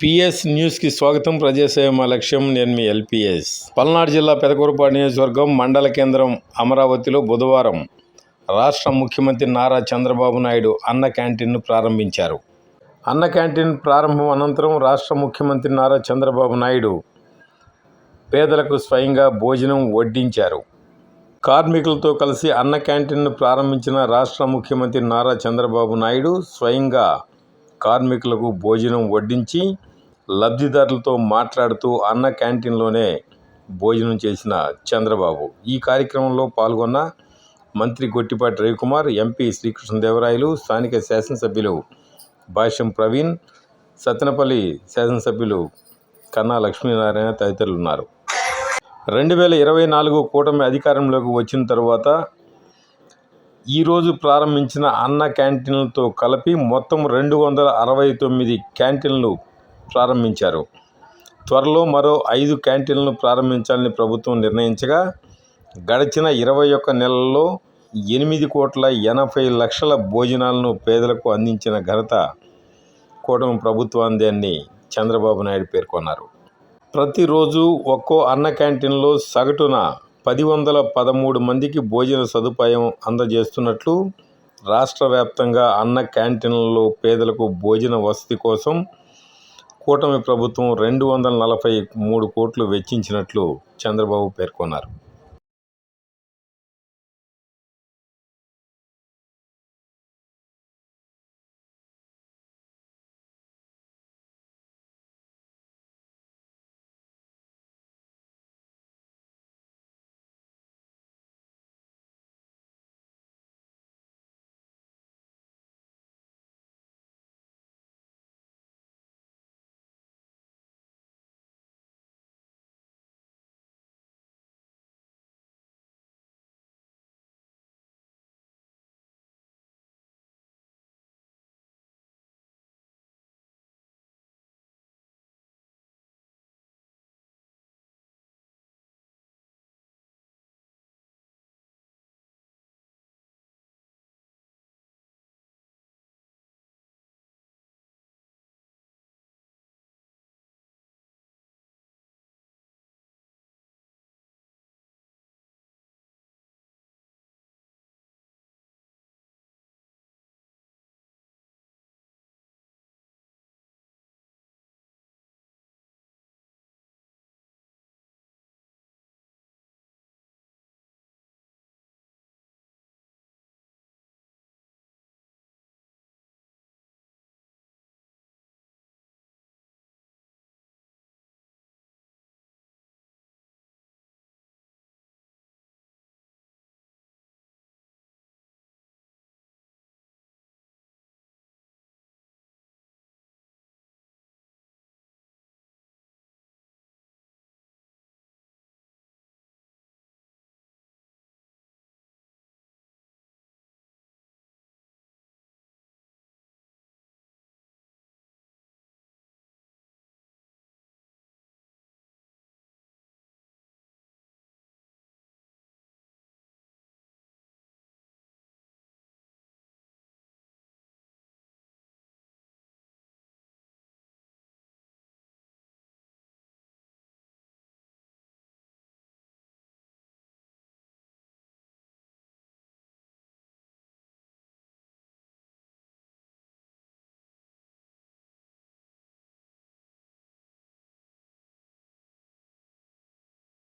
PS న్యూస్కి స్వాగతం. ప్రజాసేవ మా లక్ష్యం. నేను మీ ఎల్పిఎస్. పల్నాడు జిల్లా పెదకూరుపాడు నియోజకవర్గం మండల కేంద్రం అమరావతిలో బుధవారం రాష్ట్ర ముఖ్యమంత్రి నారా చంద్రబాబు నాయుడు అన్న క్యాంటీన్ను ప్రారంభించారు. అన్న క్యాంటీన్ ప్రారంభం అనంతరం రాష్ట్ర ముఖ్యమంత్రి నారా చంద్రబాబు నాయుడు పేదలకు స్వయంగా భోజనం వడ్డించారు. కార్మికులతో కలిసి అన్న క్యాంటీన్ను ప్రారంభించిన రాష్ట్ర ముఖ్యమంత్రి నారా చంద్రబాబు నాయుడు స్వయంగా కార్మికులకు భోజనం వడ్డించి లబ్ధిదారులతో మాట్లాడుతూ అన్న క్యాంటీన్లోనే భోజనం చేసిన చంద్రబాబు ఈ కార్యక్రమంలో పాల్గొన్న మంత్రి గొట్టిపాటి రవికుమార్, ఎంపీ శ్రీకృష్ణదేవరాయలు, స్థానిక శాసనసభ్యులు భాష్యం ప్రవీణ్, సత్తెనపల్లి శాసనసభ్యులు కన్నా లక్ష్మీనారాయణ తదితరులు ఉన్నారు. 2024 కూటమి అధికారంలోకి వచ్చిన తర్వాత ఈరోజు ప్రారంభించిన అన్న క్యాంటీన్లతో కలిపి మొత్తం 269 క్యాంటీన్లు ప్రారంభించారు. త్వరలో మరో 5 క్యాంటీన్లను ప్రారంభించాలని ప్రభుత్వం నిర్ణయించగా గడిచిన 21 నెలల్లో 8,80,00,000 భోజనాలను పేదలకు అందించిన ఘనత కూటమి ప్రభుత్వానిదే అని చంద్రబాబు నాయుడు పేర్కొన్నారు. ప్రతిరోజు ఒక్కో అన్న క్యాంటీన్లో సగటున 1,013 మందికి భోజన సదుపాయం అందజేస్తున్నట్లు, రాష్ట్ర వ్యాప్తంగా అన్న క్యాంటీన్లలో పేదలకు భోజన వసతి కోసం కూటమి ప్రభుత్వం 243 కోట్లు వెచ్చించినట్లు చంద్రబాబు పేర్కొన్నారు.